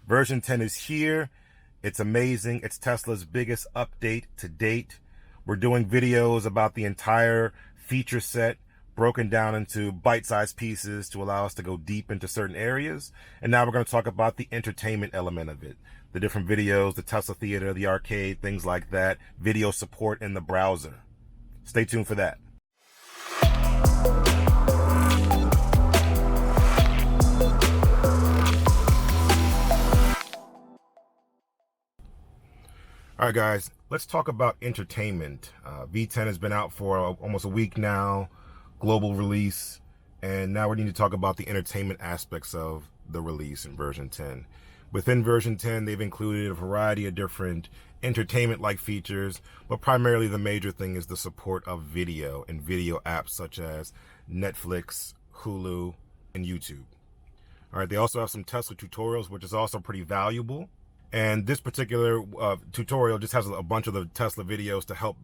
Version 10 is here. It's amazing. It's Tesla's biggest update to date. We're doing videos about the entire feature set, broken down into bite-sized pieces to allow us to go deep into certain areas. And now we're going to talk about the entertainment element of it. The different videos, the Tesla Theater, the arcade, things like that. Video support in the browser. Stay tuned for that. All right, guys, let's talk about entertainment. V10 has been out for almost a week now, global release, and now we need to talk about the entertainment aspects of the release in version 10. Within version 10, they've included a variety of different entertainment-like features, but primarily the major thing is the support of video and video apps such as Netflix, Hulu, and YouTube. All right, they also have some Tesla tutorials, which is also pretty valuable. And this particular tutorial just has a bunch of the Tesla videos to help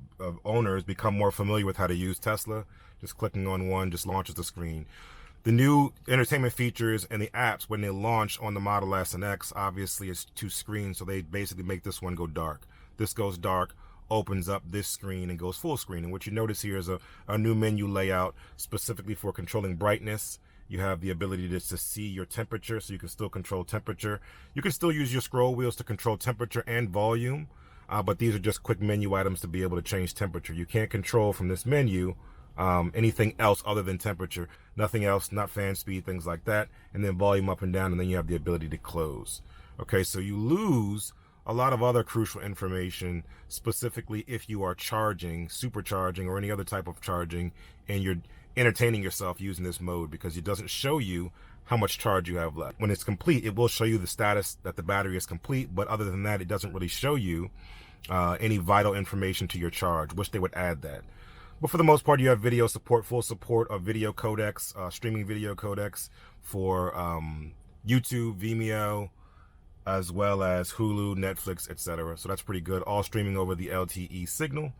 owners become more familiar with how to use Tesla. Just clicking on one just launches the screen. The new entertainment features and the apps, when they launch on the Model S and X, obviously it's two screens, so they basically make this one go dark. This goes dark, opens up this screen, and goes full screen. And what you notice here is a new menu layout specifically for controlling brightness. You have the ability to see your temperature, so you can still control temperature. You can still use your scroll wheels to control temperature and volume, but these are just quick menu items to be able to change temperature. You can't control from this menu anything else other than temperature. Nothing else, not fan speed, things like that. And then volume up and down, and then you have the ability to close. Okay, so you lose a lot of other crucial information, specifically if you are charging, supercharging, or any other type of charging, and you're entertaining yourself using this mode, because it doesn't show you how much charge you have left. When it's complete, it will show you the status that the battery is complete, but other than that, it doesn't really show you any vital information to your charge. Wish they would add that. But for the most part, you have video support, full support of video codecs, streaming video codecs for YouTube, Vimeo, as well as Hulu, Netflix, etc. So that's pretty good. All streaming over the LTE signal.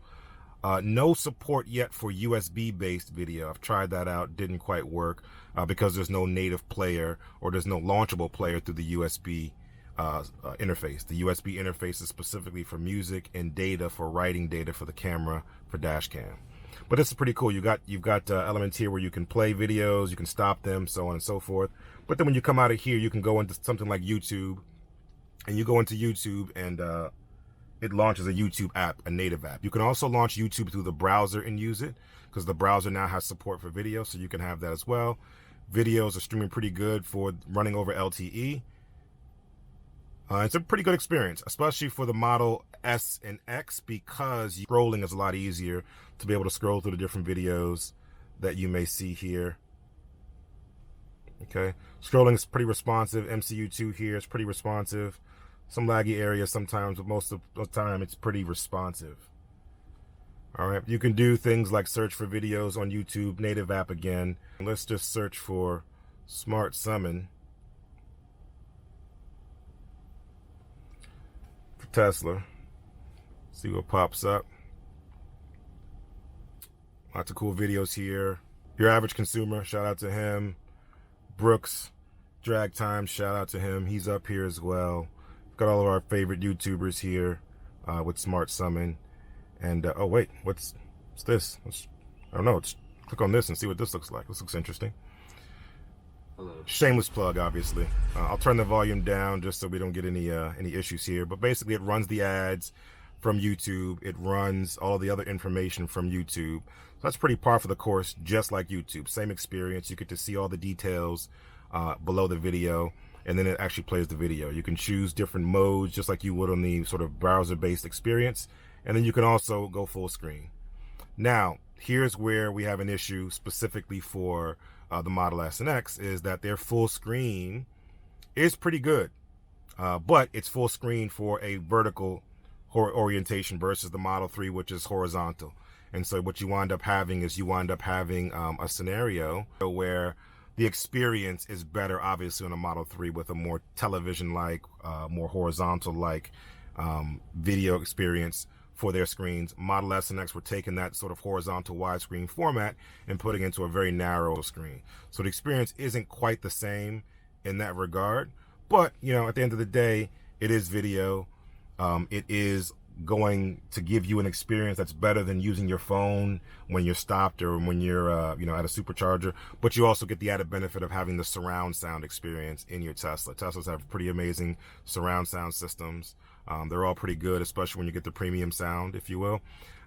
No support yet for USB-based video. I've tried that out, didn't quite work because there's no native player, or there's no launchable player through the USB interface. The USB interface is specifically for music and data, for writing data for the camera, for dash cam. But this is pretty cool. You've got elements here where you can play videos, you can stop them, so on and so forth. But then when you come out of here, you can go into something like YouTube, and you go into YouTube and it launches a YouTube app, a native app. You can also launch YouTube through the browser and use it, because the browser now has support for video, so you can have that as well. Videos are streaming pretty good for running over LTE. It's a pretty good experience, especially for the Model S and X, because scrolling is a lot easier to be able to scroll through the different videos that you may see here. Okay, scrolling is pretty responsive. MCU2 here is pretty responsive. Some laggy areas sometimes, but most of the time it's pretty responsive. All right, you can do things like search for videos on YouTube, native app again. Let's just search for Smart Summon for Tesla. See what pops up. Lots of cool videos here. Your Average Consumer, shout out to him. Brooks, Drag Time, shout out to him. He's up here as well. Got all of our favorite YouTubers here with Smart Summon. And, oh wait, what's this? I don't know, click on this and see what this looks like. This looks interesting. Hello. Shameless plug, obviously. I'll turn the volume down just so we don't get any issues here. But basically, it runs the ads from YouTube. It runs all the other information from YouTube. So that's pretty par for the course, just like YouTube. Same experience. You get to see all the details below the video, and then it actually plays the video. You can choose different modes, just like you would on the sort of browser-based experience. And then you can also go full screen. Now, here's where we have an issue specifically for the Model S and X, is that their full screen is pretty good, but it's full screen for a vertical orientation versus the Model 3, which is horizontal. And so what you wind up having is a scenario where the experience is better, obviously, on a Model 3 with a more television-like, more horizontal-like video experience for their screens. Model S and X were taking that sort of horizontal widescreen format and putting into a very narrow screen. So the experience isn't quite the same in that regard, But, at the end of the day, it is video. It is going to give you an experience that's better than using your phone when you're stopped or when you're, at a supercharger. But you also get the added benefit of having the surround sound experience in your Tesla. Teslas have pretty amazing surround sound systems. They're all pretty good, especially when you get the premium sound, if you will.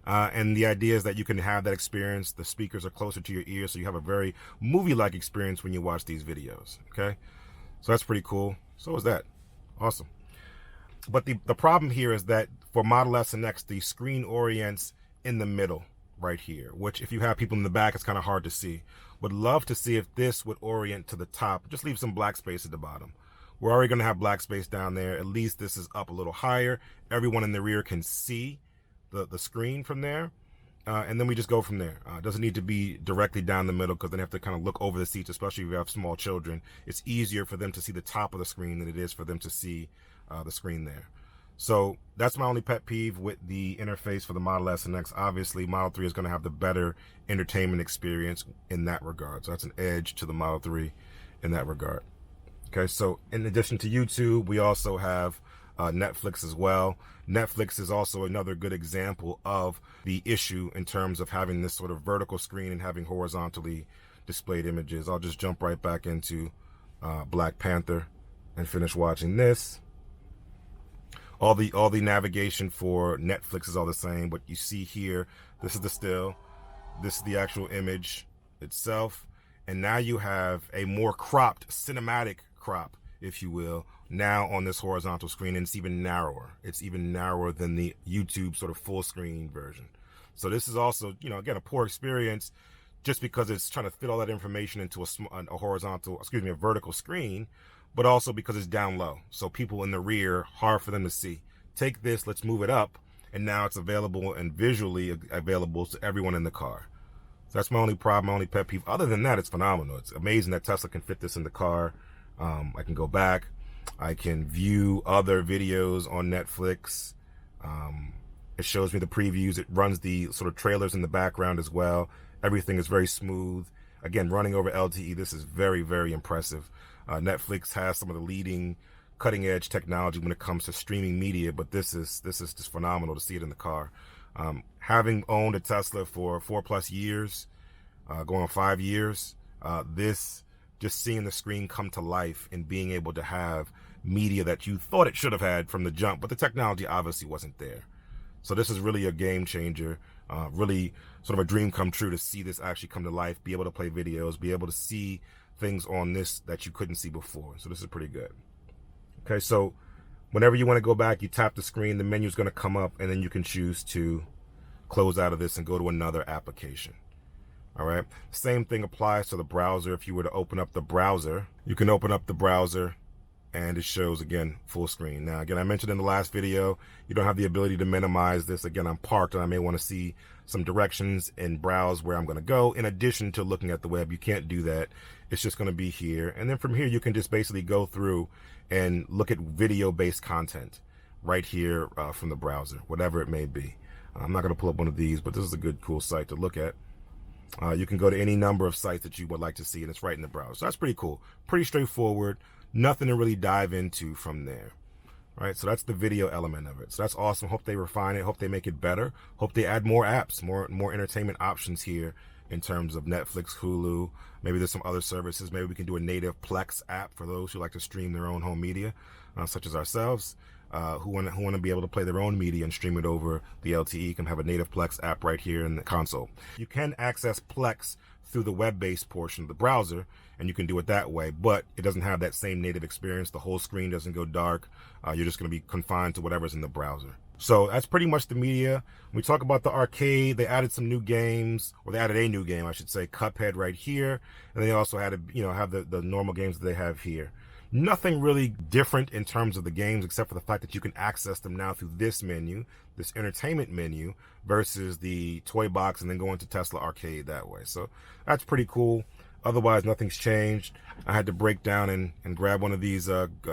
And the idea is that you can have that experience. The speakers are closer to your ear, so you have a very movie-like experience when you watch these videos, okay? So that's pretty cool. So is that. Awesome. But the problem here is that for Model S and X, the screen orients in the middle right here, which if you have people in the back, it's kind of hard to see. Would love to see if this would orient to the top. Just leave some black space at the bottom. We're already going to have black space down there. At least this is up a little higher. Everyone in the rear can see the screen from there. And then we just go from there. It doesn't need to be directly down the middle because then they have to kind of look over the seats, especially if you have small children. It's easier for them to see the top of the screen than it is for them to see the screen there. So that's my only pet peeve with the interface for the Model S and X. Obviously, Model 3 is going to have the better entertainment experience in that regard. So that's an edge to the Model 3 in that regard. Okay, so in addition to YouTube, we also have Netflix as well. Netflix is also another good example of the issue in terms of having this sort of vertical screen and having horizontally displayed images. I'll just jump right back into Black Panther and finish watching this. All the navigation for Netflix is all the same. What you see here, this is the still, this is the actual image itself, and now you have a more cropped cinematic crop, if you will, now on this horizontal screen, and it's even narrower. It's even narrower than the YouTube sort of full screen version. So this is also, again, a poor experience just because it's trying to fit all that information into a vertical screen, but also because it's down low. So people in the rear, hard for them to see. Take this, let's move it up, and now it's available and visually available to everyone in the car. So that's my only problem, my only pet peeve. Other than that, it's phenomenal. It's amazing that Tesla can fit this in the car. I can go back. I can view other videos on Netflix. It shows me the previews. It runs the sort of trailers in the background as well. Everything is very smooth. Again, running over LTE, this is very, very impressive. Netflix has some of the leading cutting edge technology when it comes to streaming media, but this is just phenomenal to see it in the car. Having owned a Tesla for 4+ years, going on 5 years, just seeing the screen come to life and being able to have media that you thought it should have had from the jump, but the technology obviously wasn't there. So this is really a game changer, really sort of a dream come true to see this actually come to life, be able to play videos, be able to see things on this that you couldn't see before. So this is pretty good. Okay, so whenever you want to go back, you tap the screen, the menu is going to come up, and then you can choose to close out of this and go to another application. All right, same thing applies to the browser. If you were to open up the browser, you can open up the browser and it shows, again, full screen. Now, again, I mentioned in the last video, you don't have the ability to minimize this. Again, I'm parked and I may want to see some directions and browse where I'm going to go. In addition to looking at the web, you can't do that. It's just going to be here. And then from here, you can just basically go through and look at video-based content right here from the browser, whatever it may be. I'm not going to pull up one of these, but this is a good, cool site to look at. You can go to any number of sites that you would like to see, and it's right in the browser. So that's pretty cool. Pretty straightforward. Nothing to really dive into from there. Right? So that's the video element of it. So that's awesome. Hope they refine it. Hope they make it better. Hope they add more apps, more entertainment options here in terms of Netflix, Hulu. Maybe there's some other services. Maybe we can do a native Plex app for those who like to stream their own home media, such as ourselves. Who want to be able to play their own media and stream it over the LTE. Can have a native Plex app right here in the console. You can access Plex through the web-based portion of the browser, and you can do it that way, but it doesn't have that same native experience. The whole screen doesn't go dark. You're just going to be confined to whatever's in the browser. So that's pretty much the media. When we talk about the arcade, they added some new games, or they added a new game, I should say, Cuphead right here, and they also had to, have the normal games that they have here. Nothing really different in terms of the games, except for the fact that you can access them now through this menu, this entertainment menu, versus the toy box and then go into Tesla Arcade that way. So that's pretty cool. Otherwise, nothing's changed. I had to break down and grab one of these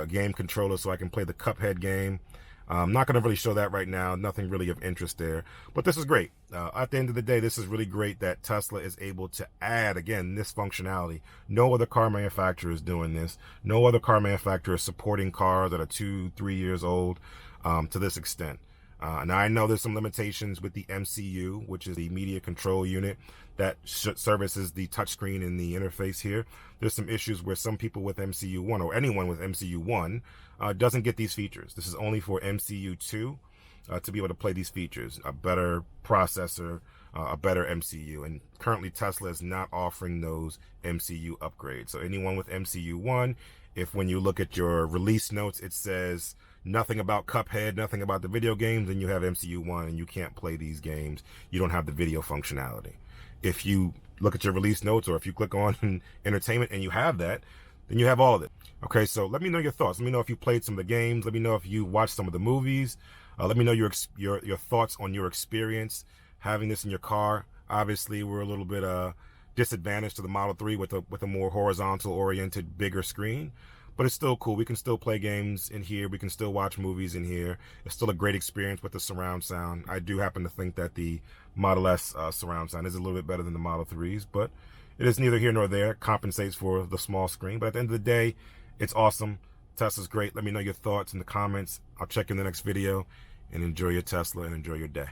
game controllers so I can play the Cuphead game. I'm not going to really show that right now. Nothing really of interest there. But this is great. At the end of the day, this is really great that Tesla is able to add, again, this functionality. No other car manufacturer is doing this. No other car manufacturer is supporting cars that are 2-3 years old to this extent. Now, I know there's some limitations with the MCU, which is the media control unit that services the touchscreen and the interface here. There's some issues where some people with MCU1 or anyone with MCU1 doesn't get these features. This is only for MCU2 to be able to play these features, a better processor, a better MCU. And currently Tesla is not offering those MCU upgrades. So anyone with MCU1, if when you look at your release notes, it says nothing about Cuphead, nothing about the video games, and you have MCU1 and you can't play these games. You don't have the video functionality. If you look at your release notes or if you click on entertainment and you have that, then you have all of it. Okay, so let me know your thoughts. Let me know if you played some of the games. Let me know if you watched some of the movies. Let me know your thoughts on your experience having this in your car. Obviously, we're a little bit disadvantaged to the Model 3 with a more horizontal oriented, bigger screen. But it's still cool. We can still play games in here. We can still watch movies in here. It's still a great experience with the surround sound. I do happen to think that the Model S surround sound is a little bit better than the Model 3s, but it is neither here nor there. It compensates for the small screen. But at the end of the day, it's awesome. Tesla's great. Let me know your thoughts in the comments. I'll check you in the next video, and enjoy your Tesla and enjoy your day.